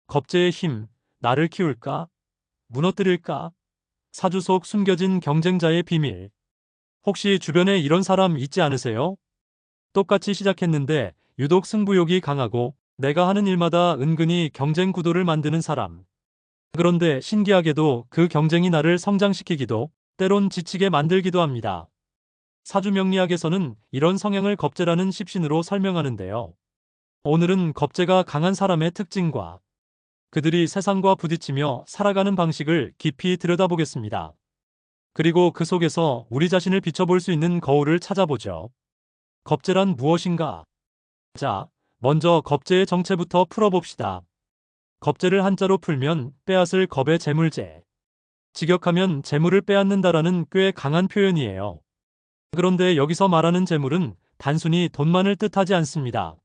겁제의 힘, 나를 키울까? 무너뜨릴까? 사주 속 숨겨진 경쟁자의 비밀. 혹시 주변에 이런 사람 있지 않으세요? 똑같이 시작했는데 유독 승부욕이 강하고 내가 하는 일마다 은근히 경쟁 구도를 만드는 사람. 그런데 신기하게도 그 경쟁이 나를 성장시키기도 때론 지치게 만들기도 합니다. 사주 명리학에서는 이런 성향을 겁제라는 십신으로 설명하는데요. 오늘은 겁제가 강한 사람의 특징과 그들이 세상과 부딪히며 살아가는 방식을 깊이 들여다보겠습니다. 그리고 그 속에서 우리 자신을 비춰볼 수 있는 거울을 찾아보죠. 겁제란 무엇인가? 자, 먼저 겁제의 정체부터 풀어봅시다. 겁제를 한자로 풀면 빼앗을 겁의 재물제. 직역하면 재물을 빼앗는다라는 꽤 강한 표현이에요. 그런데 여기서 말하는 재물은 단순히 돈만을 뜻하지 않습니다.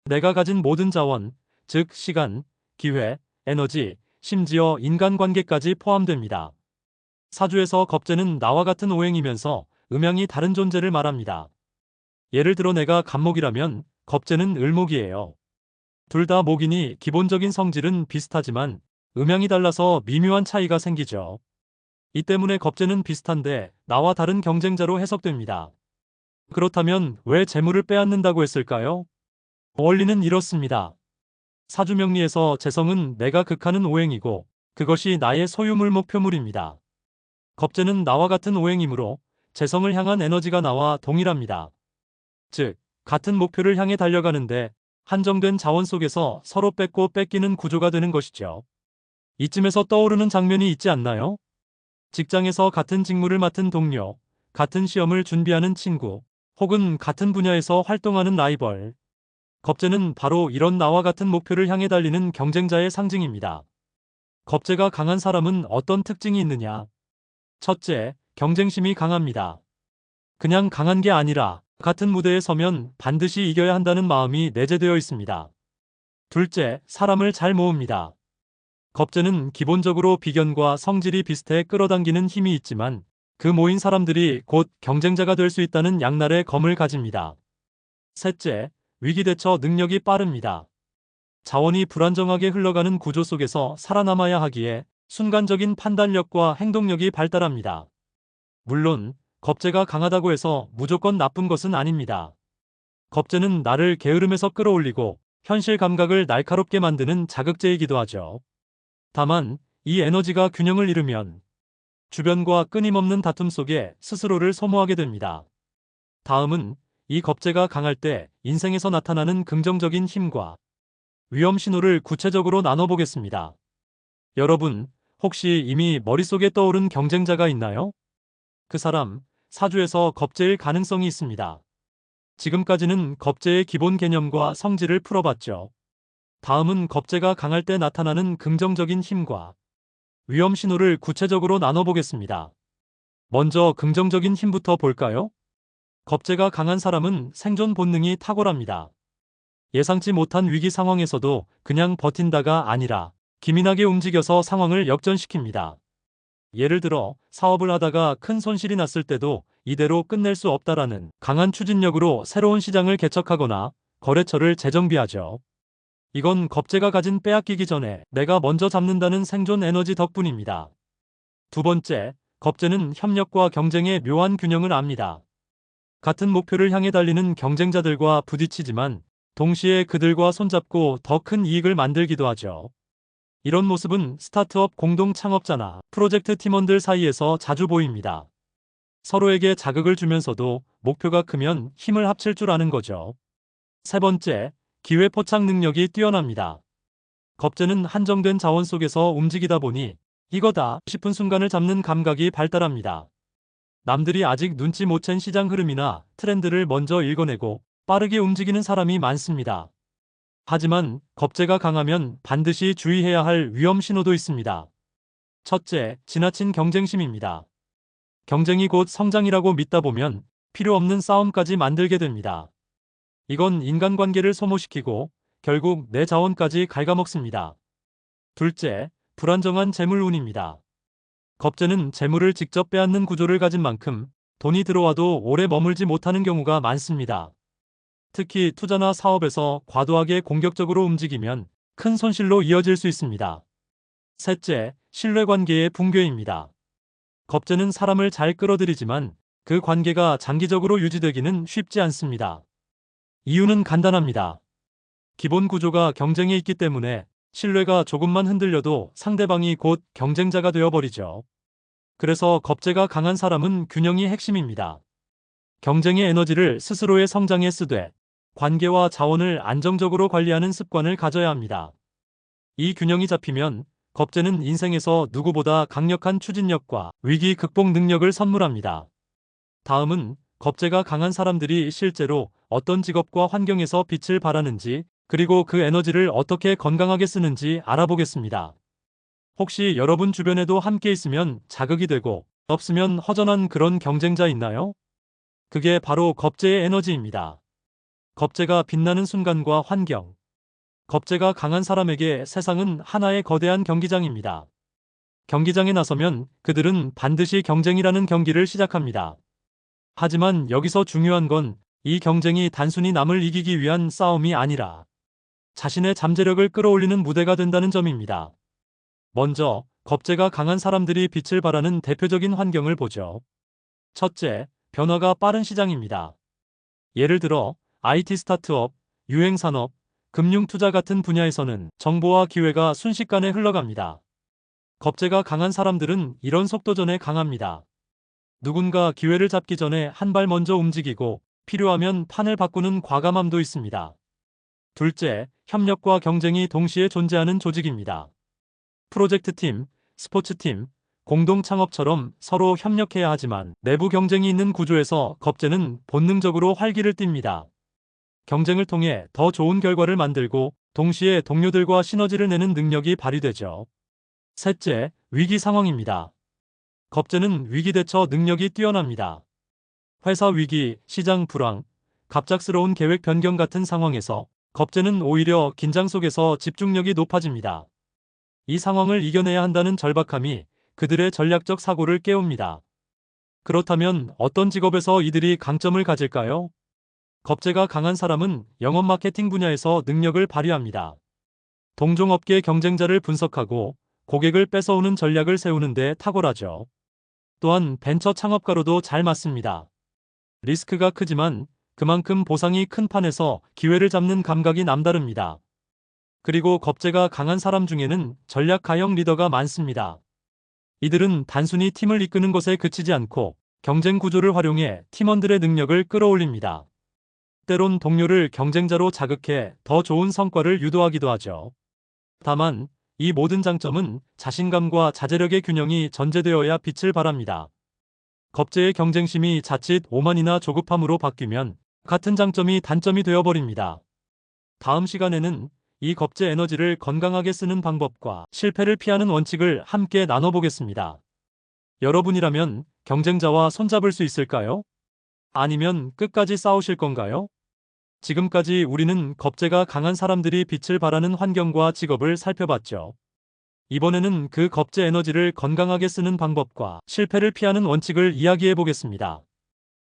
내가 가진 모든 자원, 즉 시간, 기회, 에너지, 심지어 인간관계까지 포함됩니다. 사주에서 겁재는 나와 같은 오행이면서 음양이 다른 존재를 말합니다. 예를 들어 내가 갑목이라면 겁재는 을목이에요. 둘 다 목이니 기본적인 성질은 비슷하지만 음양이 달라서 미묘한 차이가 생기죠. 이 때문에 겁재는 비슷한데 나와 다른 경쟁자로 해석됩니다. 그렇다면 왜 재물을 빼앗는다고 했을까요? 원리는 이렇습니다. 사주명리에서 재성은 내가 극하는 오행이고 그것이 나의 소유물 목표물입니다. 겁재는 나와 같은 오행이므로 재성을 향한 에너지가 나와 동일합니다. 즉, 같은 목표를 향해 달려가는데 한정된 자원 속에서 서로 뺏고 뺏기는 구조가 되는 것이죠. 이쯤에서 떠오르는 장면이 있지 않나요? 직장에서 같은 직무를 맡은 동료, 같은 시험을 준비하는 친구, 혹은 같은 분야에서 활동하는 라이벌. 겁재는 바로 이런 나와 같은 목표를 향해 달리는 경쟁자의 상징입니다. 겁재가 강한 사람은 어떤 특징이 있느냐? 첫째, 경쟁심이 강합니다. 그냥 강한 게 아니라 같은 무대에 서면 반드시 이겨야 한다는 마음이 내재되어 있습니다. 둘째, 사람을 잘 모읍니다. 겁재는 기본적으로 비견과 성질이 비슷해 끌어당기는 힘이 있지만 그 모인 사람들이 곧 경쟁자가 될 수 있다는 양날의 검을 가집니다. 셋째, 위기 대처 능력이 빠릅니다. 자원이 불안정하게 흘러가는 구조 속에서 살아남아야 하기에 순간적인 판단력과 행동력이 발달합니다. 물론 겁재가 강하다고 해서 무조건 나쁜 것은 아닙니다. 겁재는 나를 게으름에서 끌어올리고 현실 감각을 날카롭게 만드는 자극제이기도 하죠. 다만 이 에너지가 균형을 잃으면 주변과 끊임없는 다툼 속에 스스로를 소모하게 됩니다. 다음은 이 겁재가 강할 때 인생에서 나타나는 긍정적인 힘과 위험 신호를 구체적으로 나눠보겠습니다. 여러분, 혹시 이미 머릿속에 떠오른 경쟁자가 있나요? 그 사람, 사주에서 겁재일 가능성이 있습니다. 지금까지는 겁재의 기본 개념과 성질을 풀어봤죠. 다음은 겁재가 강할 때 나타나는 긍정적인 힘과 위험 신호를 구체적으로 나눠보겠습니다. 먼저 긍정적인 힘부터 볼까요? 겁재가 강한 사람은 생존 본능이 탁월합니다. 예상치 못한 위기 상황에서도 그냥 버틴다가 아니라 기민하게 움직여서 상황을 역전시킵니다. 예를 들어 사업을 하다가 큰 손실이 났을 때도 이대로 끝낼 수 없다라는 강한 추진력으로 새로운 시장을 개척하거나 거래처를 재정비하죠. 이건 겁재가 가진 빼앗기기 전에 내가 먼저 잡는다는 생존 에너지 덕분입니다. 두 번째, 겁재는 협력과 경쟁의 묘한 균형을 압니다. 같은 목표를 향해 달리는 경쟁자들과 부딪히지만 동시에 그들과 손잡고 더 큰 이익을 만들기도 하죠. 이런 모습은 스타트업 공동 창업자나 프로젝트 팀원들 사이에서 자주 보입니다. 서로에게 자극을 주면서도 목표가 크면 힘을 합칠 줄 아는 거죠. 세 번째, 기회 포착 능력이 뛰어납니다. 겁재는 한정된 자원 속에서 움직이다 보니 이거다 싶은 순간을 잡는 감각이 발달합니다. 남들이 아직 눈치 못 챈 시장 흐름이나 트렌드를 먼저 읽어내고 빠르게 움직이는 사람이 많습니다. 하지만 겁재가 강하면 반드시 주의해야 할 위험 신호도 있습니다. 첫째, 지나친 경쟁심입니다. 경쟁이 곧 성장이라고 믿다 보면 필요 없는 싸움까지 만들게 됩니다. 이건 인간관계를 소모시키고 결국 내 자원까지 갉아먹습니다. 둘째, 불안정한 재물운입니다. 겁재는 재물을 직접 빼앗는 구조를 가진 만큼 돈이 들어와도 오래 머물지 못하는 경우가 많습니다. 특히 투자나 사업에서 과도하게 공격적으로 움직이면 큰 손실로 이어질 수 있습니다. 셋째, 신뢰관계의 붕괴입니다. 겁재는 사람을 잘 끌어들이지만 그 관계가 장기적으로 유지되기는 쉽지 않습니다. 이유는 간단합니다. 기본 구조가 경쟁에 있기 때문에 신뢰가 조금만 흔들려도 상대방이 곧 경쟁자가 되어버리죠. 그래서 겁재가 강한 사람은 균형이 핵심입니다. 경쟁의 에너지를 스스로의 성장에 쓰되 관계와 자원을 안정적으로 관리하는 습관을 가져야 합니다. 이 균형이 잡히면 겁재는 인생에서 누구보다 강력한 추진력과 위기 극복 능력을 선물합니다. 다음은 겁재가 강한 사람들이 실제로 어떤 직업과 환경에서 빛을 발하는지, 그리고 그 에너지를 어떻게 건강하게 쓰는지 알아보겠습니다. 혹시 여러분 주변에도 함께 있으면 자극이 되고 없으면 허전한 그런 경쟁자 있나요? 그게 바로 겁재의 에너지입니다. 겁재가 빛나는 순간과 환경. 겁재가 강한 사람에게 세상은 하나의 거대한 경기장입니다. 경기장에 나서면 그들은 반드시 경쟁이라는 경기를 시작합니다. 하지만 여기서 중요한 건 이 경쟁이 단순히 남을 이기기 위한 싸움이 아니라 자신의 잠재력을 끌어올리는 무대가 된다는 점입니다. 먼저 겁재가 강한 사람들이 빛을 발하는 대표적인 환경을 보죠. 첫째, 변화가 빠른 시장입니다. 예를 들어 IT 스타트업, 유행산업, 금융투자 같은 분야에서는 정보와 기회가 순식간에 흘러갑니다. 겁재가 강한 사람들은 이런 속도전에 강합니다. 누군가 기회를 잡기 전에 한 발 먼저 움직이고 필요하면 판을 바꾸는 과감함도 있습니다. 둘째, 협력과 경쟁이 동시에 존재하는 조직입니다. 프로젝트팀, 스포츠팀, 공동 창업처럼 서로 협력해야 하지만 내부 경쟁이 있는 구조에서 겁재는 본능적으로 활기를 띱니다. 경쟁을 통해 더 좋은 결과를 만들고 동시에 동료들과 시너지를 내는 능력이 발휘되죠. 셋째, 위기 상황입니다. 겁재는 위기 대처 능력이 뛰어납니다. 회사 위기, 시장 불황, 갑작스러운 계획 변경 같은 상황에서 겁재는 오히려 긴장 속에서 집중력이 높아집니다. 이 상황을 이겨내야 한다는 절박함이 그들의 전략적 사고를 깨웁니다. 그렇다면 어떤 직업에서 이들이 강점을 가질까요? 겁재가 강한 사람은 영업 마케팅 분야에서 능력을 발휘합니다. 동종업계 경쟁자를 분석하고 고객을 뺏어오는 전략을 세우는 데 탁월하죠. 또한 벤처 창업가로도 잘 맞습니다. 리스크가 크지만 그만큼 보상이 큰 판에서 기회를 잡는 감각이 남다릅니다. 그리고 겁재가 강한 사람 중에는 전략 가형 리더가 많습니다. 이들은 단순히 팀을 이끄는 것에 그치지 않고 경쟁 구조를 활용해 팀원들의 능력을 끌어올립니다. 때론 동료를 경쟁자로 자극해 더 좋은 성과를 유도하기도 하죠. 다만 이 모든 장점은 자신감과 자제력의 균형이 전제되어야 빛을 발합니다. 겁재의 경쟁심이 자칫 오만이나 조급함으로 바뀌면 같은 장점이 단점이 되어버립니다. 다음 시간에는 이 겁재 에너지를 건강하게 쓰는 방법과 실패를 피하는 원칙을 함께 나눠보겠습니다. 여러분이라면 경쟁자와 손잡을 수 있을까요? 아니면 끝까지 싸우실 건가요? 지금까지 우리는 겁재가 강한 사람들이 빛을 발하는 환경과 직업을 살펴봤죠. 이번에는 그 겁재 에너지를 건강하게 쓰는 방법과 실패를 피하는 원칙을 이야기해 보겠습니다.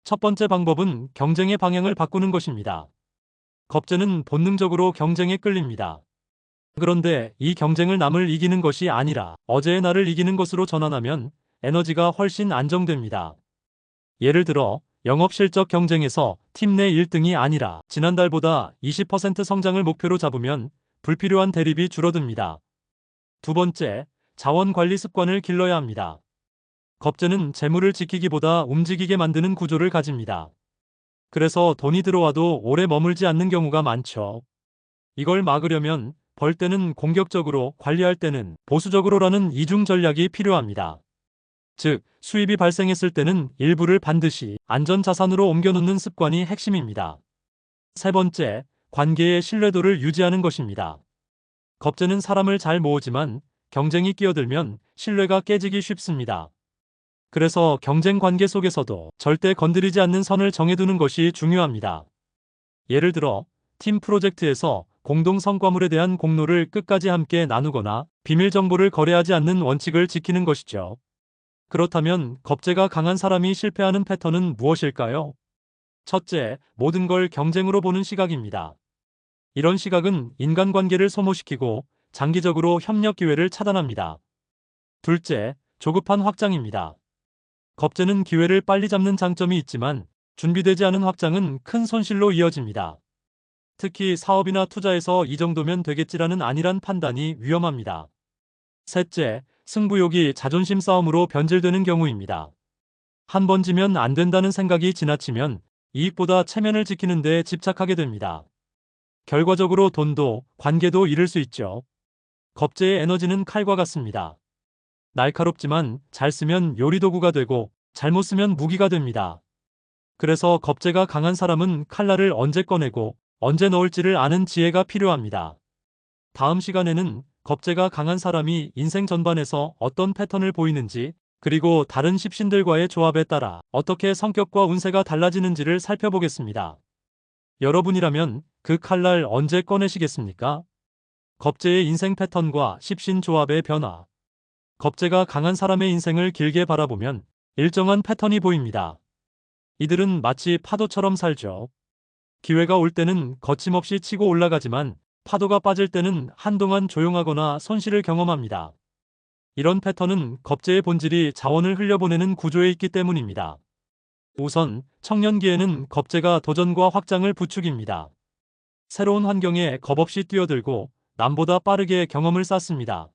첫 번째 방법은 경쟁의 방향을 바꾸는 것입니다. 겁재는 본능적으로 경쟁에 끌립니다. 그런데 이 경쟁을 남을 이기는 것이 아니라 어제의 나를 이기는 것으로 전환하면 에너지가 훨씬 안정됩니다. 예를 들어 영업 실적 경쟁에서 팀 내 1등이 아니라 지난달보다 20% 성장을 목표로 잡으면 불필요한 대립이 줄어듭니다. 두 번째, 자원 관리 습관을 길러야 합니다. 겁재는 재물을 지키기보다 움직이게 만드는 구조를 가집니다. 그래서 돈이 들어와도 오래 머물지 않는 경우가 많죠. 이걸 막으려면 벌 때는 공격적으로, 관리할 때는 보수적으로라는 이중 전략이 필요합니다. 즉, 수입이 발생했을 때는 일부를 반드시 안전자산으로 옮겨놓는 습관이 핵심입니다. 세 번째, 관계의 신뢰도를 유지하는 것입니다. 겁재는 사람을 잘 모으지만 경쟁이 끼어들면 신뢰가 깨지기 쉽습니다. 그래서 경쟁 관계 속에서도 절대 건드리지 않는 선을 정해두는 것이 중요합니다. 예를 들어 팀 프로젝트에서 공동 성과물에 대한 공로를 끝까지 함께 나누거나 비밀 정보를 거래하지 않는 원칙을 지키는 것이죠. 그렇다면 겁재가 강한 사람이 실패하는 패턴은 무엇일까요? 첫째, 모든 걸 경쟁으로 보는 시각입니다. 이런 시각은 인간관계를 소모시키고 장기적으로 협력 기회를 차단합니다. 둘째, 조급한 확장입니다. 겁재는 기회를 빨리 잡는 장점이 있지만 준비되지 않은 확장은 큰 손실로 이어집니다. 특히 사업이나 투자에서 이 정도면 되겠지라는 안일한 판단이 위험합니다. 셋째, 승부욕이 자존심 싸움으로 변질되는 경우입니다. 한 번 지면 안 된다는 생각이 지나치면 이익보다 체면을 지키는 데 집착하게 됩니다. 결과적으로 돈도 관계도 잃을 수 있죠. 겁재의 에너지는 칼과 같습니다. 날카롭지만 잘 쓰면 요리도구가 되고 잘못 쓰면 무기가 됩니다. 그래서 겁재가 강한 사람은 칼날을 언제 꺼내고 언제 넣을지를 아는 지혜가 필요합니다. 다음 시간에는 겁재가 강한 사람이 인생 전반에서 어떤 패턴을 보이는지, 그리고 다른 십신들과의 조합에 따라 어떻게 성격과 운세가 달라지는지를 살펴보겠습니다. 여러분이라면 그 칼날 언제 꺼내시겠습니까? 겁재의 인생 패턴과 십신 조합의 변화. 겁재가 강한 사람의 인생을 길게 바라보면 일정한 패턴이 보입니다. 이들은 마치 파도처럼 살죠. 기회가 올 때는 거침없이 치고 올라가지만 파도가 빠질 때는 한동안 조용하거나 손실을 경험합니다. 이런 패턴은 겁재의 본질이 자원을 흘려보내는 구조에 있기 때문입니다. 우선 청년기에는 겁재가 도전과 확장을 부추깁니다. 새로운 환경에 겁없이 뛰어들고 남보다 빠르게 경험을 쌓습니다.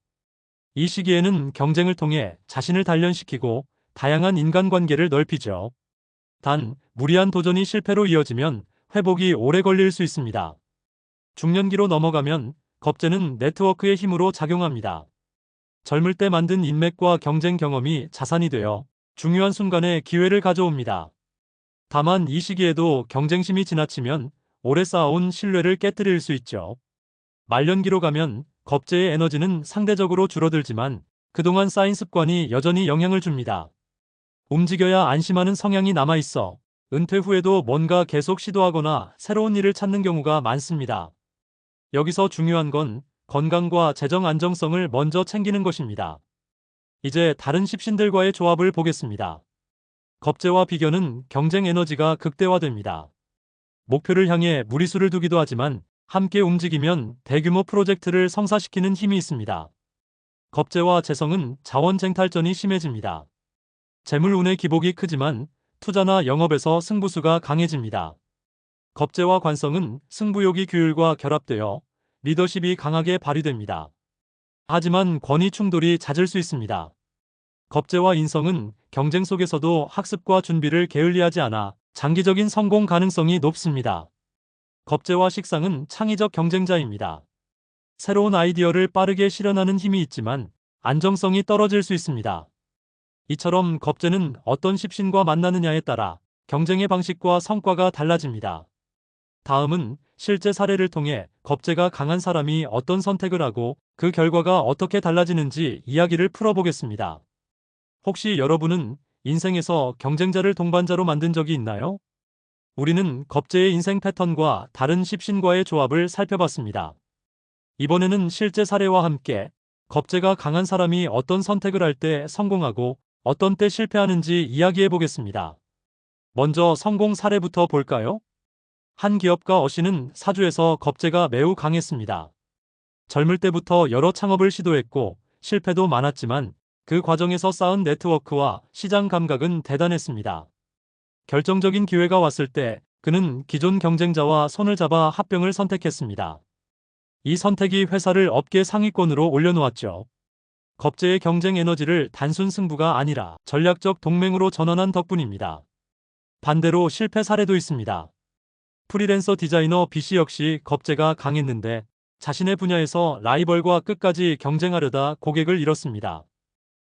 이 시기에는 경쟁을 통해 자신을 단련시키고 다양한 인간관계를 넓히죠. 단, 무리한 도전이 실패로 이어지면 회복이 오래 걸릴 수 있습니다. 중년기로 넘어가면 겁재는 네트워크의 힘으로 작용합니다. 젊을 때 만든 인맥과 경쟁 경험이 자산이 되어 중요한 순간에 기회를 가져옵니다. 다만 이 시기에도 경쟁심이 지나치면 오래 쌓아온 신뢰를 깨뜨릴 수 있죠. 말년기로 가면 겁재의 에너지는 상대적으로 줄어들지만 그동안 쌓인 습관이 여전히 영향을 줍니다. 움직여야 안심하는 성향이 남아있어 은퇴 후에도 뭔가 계속 시도하거나 새로운 일을 찾는 경우가 많습니다. 여기서 중요한 건 건강과 재정 안정성을 먼저 챙기는 것입니다. 이제 다른 십신들과의 조합을 보겠습니다. 겁재와 비견은 경쟁 에너지가 극대화됩니다. 목표를 향해 무리수를 두기도 하지만 함께 움직이면 대규모 프로젝트를 성사시키는 힘이 있습니다. 겁재와 재성은 자원 쟁탈전이 심해집니다. 재물운의 기복이 크지만 투자나 영업에서 승부수가 강해집니다. 겁재와 관성은 승부욕이 규율과 결합되어 리더십이 강하게 발휘됩니다. 하지만 권위 충돌이 잦을 수 있습니다. 겁재와 인성은 경쟁 속에서도 학습과 준비를 게을리하지 않아 장기적인 성공 가능성이 높습니다. 겁재와 식상은 창의적 경쟁자입니다. 새로운 아이디어를 빠르게 실현하는 힘이 있지만 안정성이 떨어질 수 있습니다. 이처럼 겁재는 어떤 십신과 만나느냐에 따라 경쟁의 방식과 성과가 달라집니다. 다음은 실제 사례를 통해 겁재가 강한 사람이 어떤 선택을 하고 그 결과가 어떻게 달라지는지 이야기를 풀어보겠습니다. 혹시 여러분은 인생에서 경쟁자를 동반자로 만든 적이 있나요? 우리는 겁재의 인생 패턴과 다른 십신과의 조합을 살펴봤습니다. 이번에는 실제 사례와 함께 겁재가 강한 사람이 어떤 선택을 할 때 성공하고 어떤 때 실패하는지 이야기해 보겠습니다. 먼저 성공 사례부터 볼까요? 한 기업가 어씨는 사주에서 겁재가 매우 강했습니다. 젊을 때부터 여러 창업을 시도했고 실패도 많았지만 그 과정에서 쌓은 네트워크와 시장 감각은 대단했습니다. 결정적인 기회가 왔을 때 그는 기존 경쟁자와 손을 잡아 합병을 선택했습니다. 이 선택이 회사를 업계 상위권으로 올려놓았죠. 겁재의 경쟁 에너지를 단순 승부가 아니라 전략적 동맹으로 전환한 덕분입니다. 반대로 실패 사례도 있습니다. 프리랜서 디자이너 B씨 역시 겁재가 강했는데 자신의 분야에서 라이벌과 끝까지 경쟁하려다 고객을 잃었습니다.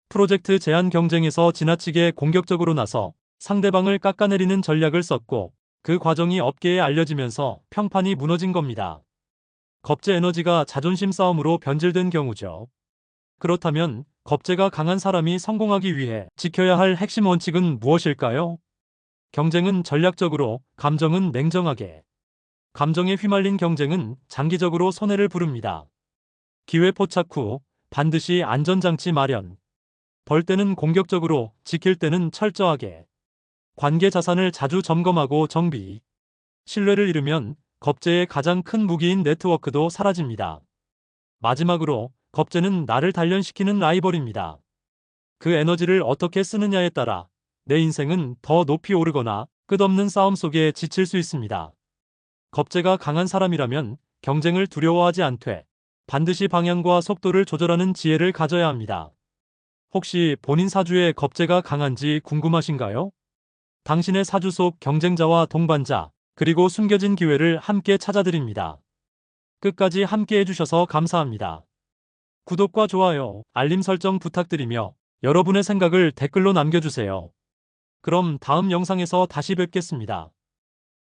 프로젝트 제안 경쟁에서 지나치게 공격적으로 나서 상대방을 깎아내리는 전략을 썼고 그 과정이 업계에 알려지면서 평판이 무너진 겁니다. 겁재 에너지가 자존심 싸움으로 변질된 경우죠. 그렇다면 겁재가 강한 사람이 성공하기 위해 지켜야 할 핵심 원칙은 무엇일까요? 경쟁은 전략적으로, 감정은 냉정하게. 감정에 휘말린 경쟁은 장기적으로 손해를 부릅니다. 기회 포착 후 반드시 안전장치 마련. 벌 때는 공격적으로, 지킬 때는 철저하게. 관계 자산을 자주 점검하고 정비. 신뢰를 잃으면 겁제의 가장 큰 무기인 네트워크도 사라집니다. 마지막으로 겁제는 나를 단련시키는 라이벌입니다. 그 에너지를 어떻게 쓰느냐에 따라 내 인생은 더 높이 오르거나 끝없는 싸움 속에 지칠 수 있습니다. 겁제가 강한 사람이라면 경쟁을 두려워하지 않되 반드시 방향과 속도를 조절하는 지혜를 가져야 합니다. 혹시 본인 사주에 겁제가 강한지 궁금하신가요? 당신의 사주 속 경쟁자와 동반자, 그리고 숨겨진 기회를 함께 찾아드립니다. 끝까지 함께 해주셔서 감사합니다. 구독과 좋아요, 알림 설정 부탁드리며 여러분의 생각을 댓글로 남겨주세요. 그럼 다음 영상에서 다시 뵙겠습니다.